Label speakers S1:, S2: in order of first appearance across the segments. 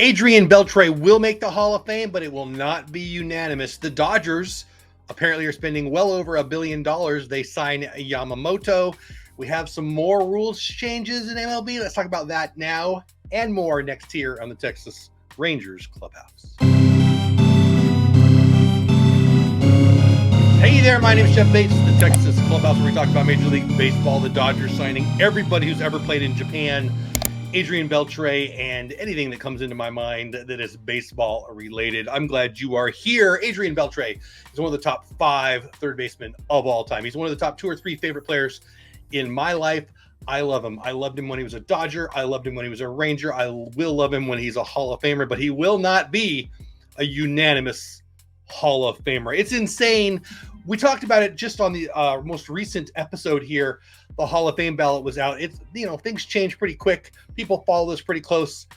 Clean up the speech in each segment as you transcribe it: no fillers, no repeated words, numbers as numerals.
S1: Adrian Beltre will make the Hall of Fame, but it will not be unanimous. The Dodgers apparently are spending well over $1 billion. They sign Yamamoto. We have some more rules changes in MLB. Let's talk about that now and more next here on the Texas Rangers Clubhouse. Hey there, my name is Jeff Bates, the Texas Clubhouse, where we talk about Major League Baseball, the Dodgers signing everybody who's ever played in Japan, Adrian Beltre, and anything that comes into my mind that is baseball related. I'm glad you are here. Adrian Beltre is one of the top 5 third basemen of all time. He's one of the top 2 or 3 favorite players in my life. I love him. I loved him when he was a Dodger. I loved him when he was a Ranger. I will love him when he's a Hall of Famer, but he will not be a unanimous Hall of Famer. It's insane. We talked about it just on the most recent episode here. The Hall of Fame ballot was out. It's, things change pretty quick. People follow this pretty close.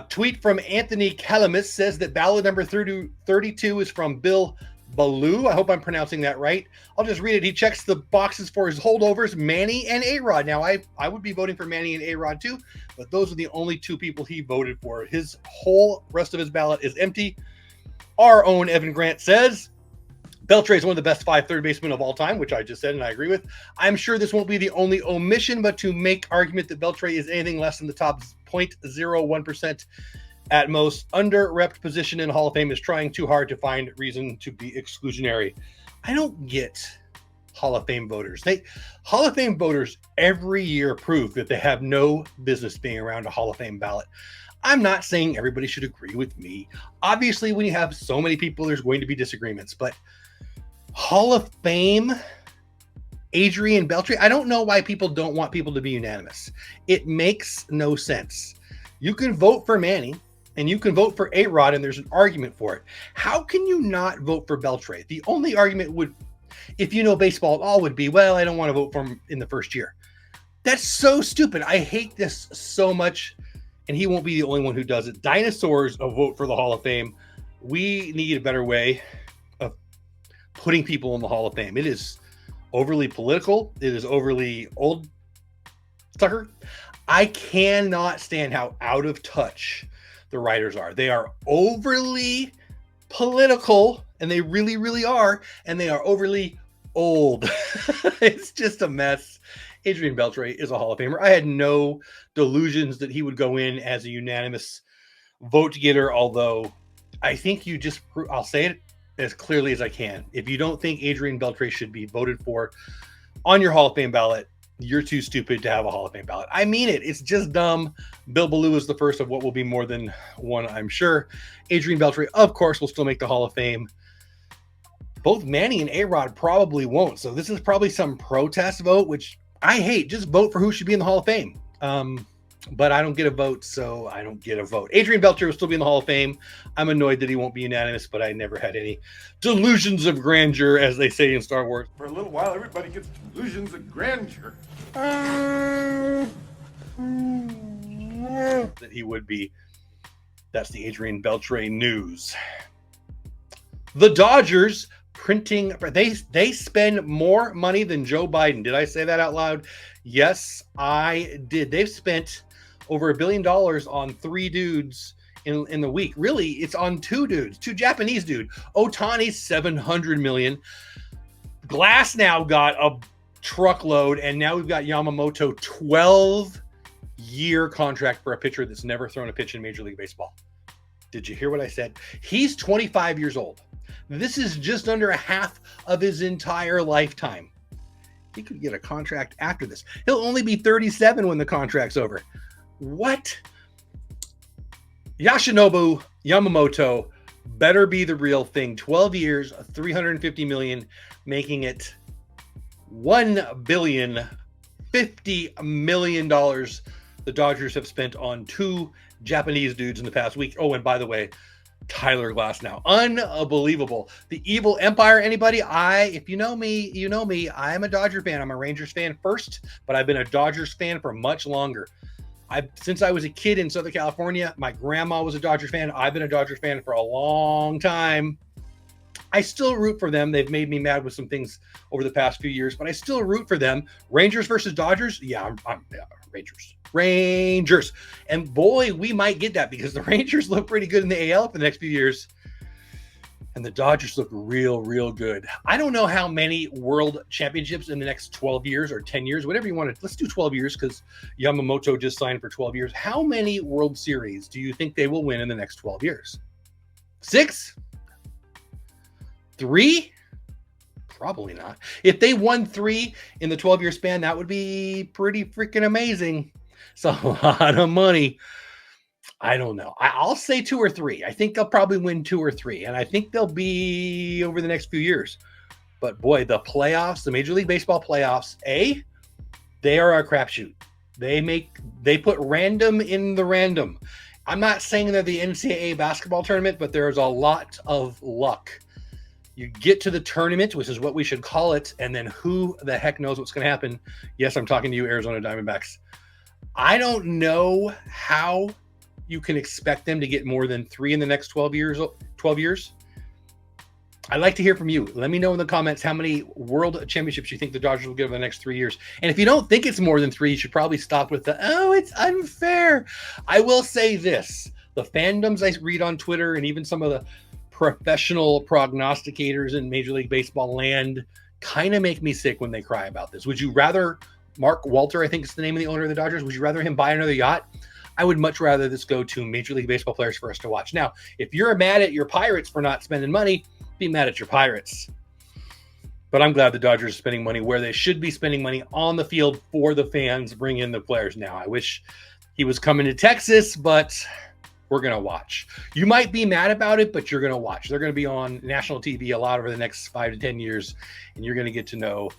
S1: Tweet from Anthony Calamis says that ballot number 32 is from Bill Ballou. I hope I'm pronouncing that right. I'll just read it. He checks the boxes for his holdovers, Manny and A-Rod. Now, I would be voting for Manny and A-Rod too, but those are the only 2 people he voted for. His whole rest of his ballot is empty. Our own Evan Grant says Beltre is one of the best 5 third basemen of all time, which I just said and I agree with. I'm sure this won't be the only omission, but to make argument that Beltre is anything less than the top 0.01% at most under-repped position in Hall of Fame is trying too hard to find reason to be exclusionary. I don't get Hall of Fame voters. Hall of Fame voters every year prove that they have no business being around a Hall of Fame ballot. I'm not saying everybody should agree with me. Obviously, when you have so many people, there's going to be disagreements, but Hall of Fame, Adrian Beltre, I don't know why people don't want people to be unanimous. It makes no sense. You can vote for Manny and you can vote for A-Rod, and there's an argument for it. How can you not vote for Beltre? The only argument would, if you know baseball at all, would be, well, I don't want to vote for him in the first year. That's so stupid. I hate this so much, and he won't be the only one who does it. Dinosaurs vote for the Hall of Fame. We need a better way of putting people in the Hall of Fame. It is overly political. It is overly old sucker. I cannot stand how out of touch the writers are. They are overly political, and they really, really are, and they are overly old. It's just a mess. Adrian Beltre is a Hall of Famer. I had no delusions that he would go in as a unanimous vote getter, although I think I'll say it as clearly as I can. If you don't think Adrian Beltre should be voted for on your Hall of Fame ballot, you're too stupid to have a Hall of Fame ballot. I mean it. It's just dumb. Bill Ballou is the first of what will be more than one, I'm sure. Adrian Beltre, of course, will still make the Hall of Fame. Both Manny and A-Rod probably won't. So this is probably some protest vote, which I hate. Just vote for who should be in the Hall of Fame. But I don't get a vote, so I don't get a vote. Adrian Beltre will still be in the Hall of Fame. I'm annoyed that he won't be unanimous, but I never had any delusions of grandeur, as they say in Star Wars.
S2: For a little while, everybody gets delusions of grandeur.
S1: That he would be. That's the Adrian Beltre news. The Dodgers printing, they spend more money than Joe Biden. Did I say that out loud? Yes, I did. They've spent over $1 billion on 3 dudes in the week. Really, it's on 2 dudes, 2 Japanese dudes. Ohtani's $700 million. Glass now got a truckload, and now we've got Yamamoto, 12-year contract for a pitcher that's never thrown a pitch in Major League Baseball. Did you hear what I said? He's 25 years old. This is just under a half of his entire lifetime. He could get a contract after this. He'll only be 37 when the contract's over. What? Yoshinobu Yamamoto better be the real thing. 12 years, $350 million, making it $1,050 million the Dodgers have spent on 2 Japanese dudes in the past week. Oh, and by the way, Tyler Glass now. Unbelievable. The evil empire, anybody? If you know me, you know me. I'm a Dodger fan. I'm a Rangers fan first, but I've been a Dodgers fan for much longer. Since I was a kid in Southern California, my grandma was a Dodgers fan. I've been a Dodgers fan for a long time. I still root for them. They've made me mad with some things over the past few years, but I still root for them. Rangers versus Dodgers. Yeah, yeah, Rangers. And boy, we might get that because the Rangers look pretty good in the AL for the next few years. And the Dodgers look real good. I don't know how many world championships in the next 12 years or 10 years, whatever you want to. Let's do 12 years because Yamamoto just signed for 12 years. How many World Series do you think they will win in the next 12 years? 6? 3? Probably not. If they won 3 in the 12-year span, that would be pretty freaking amazing. It's a lot of money. I don't know. I'll say 2 or 3. I think they'll probably win 2 or 3, and I think they'll be over the next few years. But boy, the playoffs, the Major League Baseball playoffs, they are a crapshoot. They put random in the random. I'm not saying they're the NCAA basketball tournament, but there's a lot of luck. You get to the tournament, which is what we should call it, and then who the heck knows what's going to happen? Yes, I'm talking to you, Arizona Diamondbacks. I don't know how you can expect them to get more than 3 in the next 12 years. I'd like to hear from you. Let me know in the comments how many world championships you think the Dodgers will get over the next 3 years. And if you don't think it's more than 3, you should probably stop with it's unfair. I will say this. The fandoms I read on Twitter and even some of the professional prognosticators in Major League Baseball land kind of make me sick when they cry about this. Would you rather Mark Walter, I think is the name of the owner of the Dodgers, would you rather him buy another yacht? I would much rather this go to Major League Baseball players for us to watch. Now, if you're mad at your Pirates for not spending money, be mad at your Pirates. But I'm glad the Dodgers are spending money where they should be spending money on the field for the fans, bring in the players now. I wish he was coming to Texas, but we're going to watch. You might be mad about it, but you're going to watch. They're going to be on national TV a lot over the next 5 to 10 years, and you're going to get to know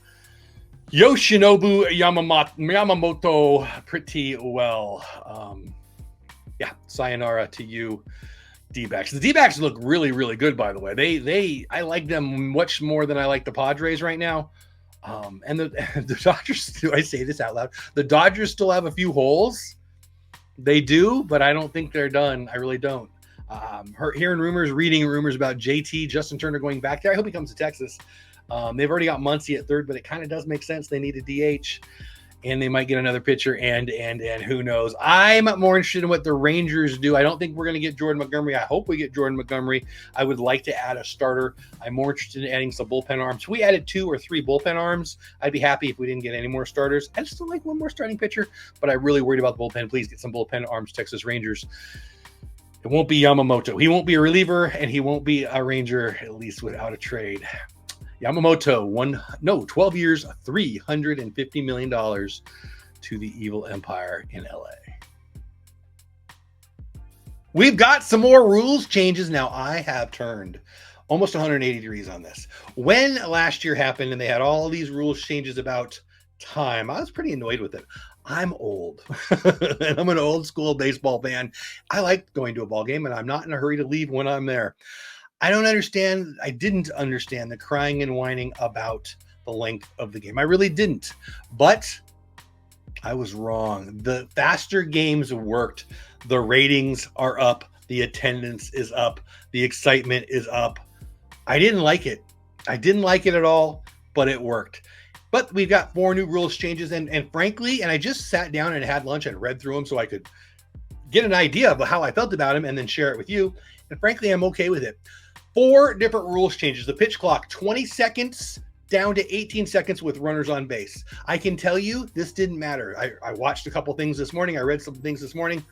S1: Yoshinobu Yamamoto pretty well. Sayonara to you, D-backs. The D-backs look really good, by the way. I like them much more than I like the Padres right now. And the Dodgers, do I say this out loud? The Dodgers still have a few holes. They do, but I don't think they're done. I really don't. Reading rumors about JT, Justin Turner going back there. I hope he comes to Texas. They've already got Muncy at third, but it kind of does make sense. They need a DH, and they might get another pitcher, and who knows. I'm more interested in what the Rangers do. I don't think we're going to get Jordan Montgomery. I hope we get Jordan Montgomery. I would like to add a starter. I'm more interested in adding some bullpen arms. If we added 2 or 3 bullpen arms, I'd be happy if we didn't get any more starters. I still like one more starting pitcher, but I'm really worried about the bullpen. Please get some bullpen arms, Texas Rangers. It won't be Yamamoto. He won't be a reliever, and he won't be a Ranger, at least without a trade. Yamamoto, 12 years, $350 million to the evil empire in LA. We've got some more rules changes. Now, I have turned almost 180 degrees on this. When last year happened and they had all these rules changes about time, I was pretty annoyed with it. I'm old, and I'm an old school baseball fan. I like going to a ball game, and I'm not in a hurry to leave when I'm there. I didn't understand the crying and whining about the length of the game. I really didn't, but I was wrong. The faster games worked. The ratings are up. The attendance is up. The excitement is up. I didn't like it. I didn't like it at all, but it worked. But we've got 4 new rules changes, and frankly, and I just sat down and had lunch and read through them so I could get an idea of how I felt about them and then share it with you. And frankly, I'm okay with it. 4 different rules changes. The pitch clock, 20 seconds down to 18 seconds with runners on base. I can tell you this didn't matter. I watched a couple things this morning. I read some things this morning.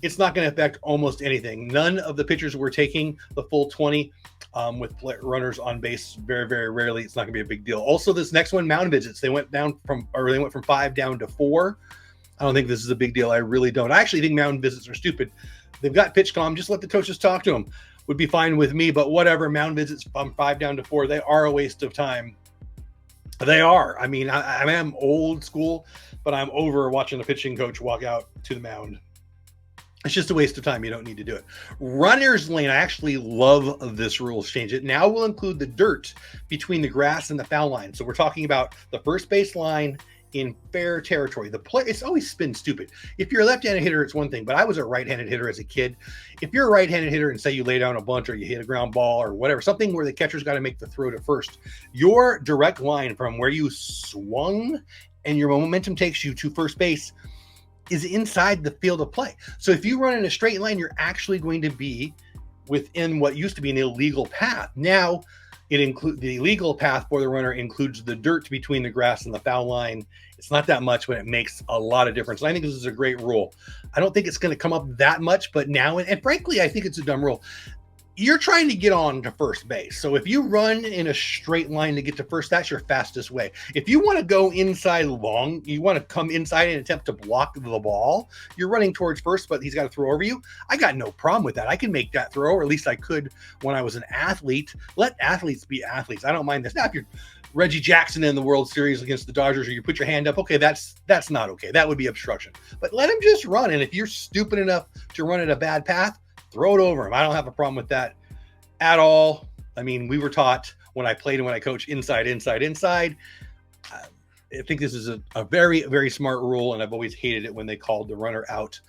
S1: It's not going to affect almost anything. None of the pitchers were taking the full 20 with runners on base. Very, very rarely. It's not going to be a big deal. Also, this next one, mound visits. They went from 5 down to 4. I don't think this is a big deal. I really don't. I actually think mound visits are stupid. They've got pitch calm. Just let the coaches talk to them. Would be fine with me, but whatever. Mound visits from 5 down to 4, they are a waste of time. They are. I mean, I am old school, but I'm over watching the pitching coach walk out to the mound. It's just a waste of time. You don't need to do it. Runner's lane. I actually love this rules change. It now will include the dirt between the grass and the foul line. So we're talking about the first base line in fair territory. The play, it's always been stupid. If you're a left-handed hitter, it's one thing, but I was a right-handed hitter as a kid. If you're a right-handed hitter and say you lay down a bunch or you hit a ground ball or whatever, something where the catcher's got to make the throw to first, your direct line from where you swung and your momentum takes you to first base is inside the field of play. So if you run in a straight line, you're actually going to be within what used to be an illegal path. Now, it includes the illegal path for the runner includes the dirt between the grass and the foul line. It's not that much, but it makes a lot of difference. And I think this is a great rule. I don't think it's going to come up that much, but now, and frankly, I think it's a dumb rule. You're trying to get on to first base. So if you run in a straight line to get to first, that's your fastest way. If you want to go inside long, you want to come inside and attempt to block the ball, you're running towards first, but he's got to throw over you. I got no problem with that. I can make that throw, or at least I could when I was an athlete. Let athletes be athletes. I don't mind this. Now, if you're Reggie Jackson in the World Series against the Dodgers, or you put your hand up, okay, that's not okay. That would be obstruction. But let him just run. And if you're stupid enough to run at a bad path, throw it over him. I don't have a problem with that at all. I mean, we were taught when I played and when I coach inside. I think this is a very, very smart rule, and I've always hated it when they called the runner out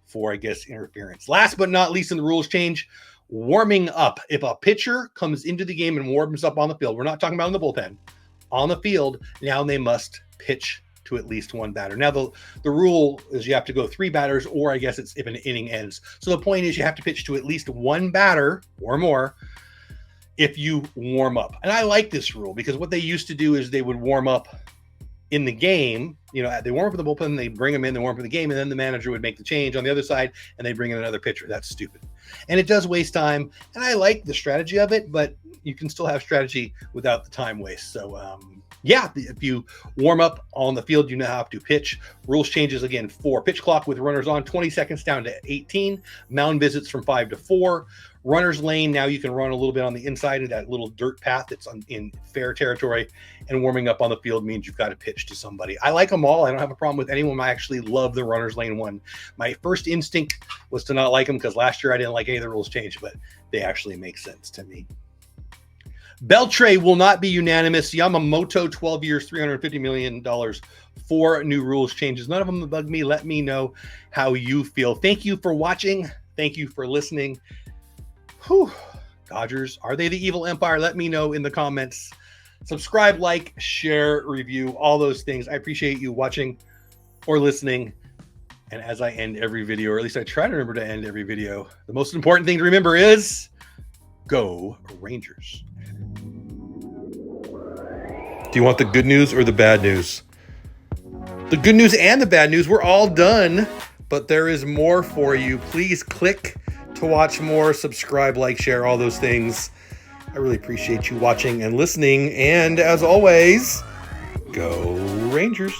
S1: for, I guess, interference. Last but not least in the rules change, warming up. If a pitcher comes into the game and warms up on the field, we're not talking about in the bullpen, on the field, now they must pitch to at least one batter. Now, the rule is you have to go 3 batters, or I guess it's if an inning ends. So the point is you have to pitch to at least one batter or more if you warm up. And I like this rule because what they used to do is they would warm up in the game. You know, they warm up for the bullpen, they bring them in, they warm up for the game, and then the manager would make the change on the other side and they bring in another pitcher. That's stupid. And it does waste time. And I like the strategy of it, but you can still have strategy without the time waste. So, yeah, if you warm up on the field, you now have to pitch. Rules changes again: 4 pitch clock with runners on, 20 seconds down to 18. Mound visits from 5 to 4. Runner's lane, now you can run a little bit on the inside of that little dirt path that's in fair territory. And warming up on the field means you've got to pitch to somebody. I like them all. I don't have a problem with anyone. I actually love the runner's lane one. My first instinct was to not like them because last year I didn't like any of the rules changed, but they actually make sense to me. Beltre will not be unanimous. Yamamoto, 12 years, $350 million, 4 new rules changes. None of them bug me. Let me know how you feel. Thank you for watching. Thank you for listening. Whew. Dodgers, are they the evil empire? Let me know in the comments. Subscribe, like, share, review, all those things. I appreciate you watching or listening. And as I end every video, or at least I try to remember to end every video, the most important thing to remember is go Rangers. Do you want the good news or the bad news? The good news and the bad news, we're all done, but there is more for you. Please click to watch more, subscribe, like, share, all those things. I really appreciate you watching and listening. And as always, go Rangers.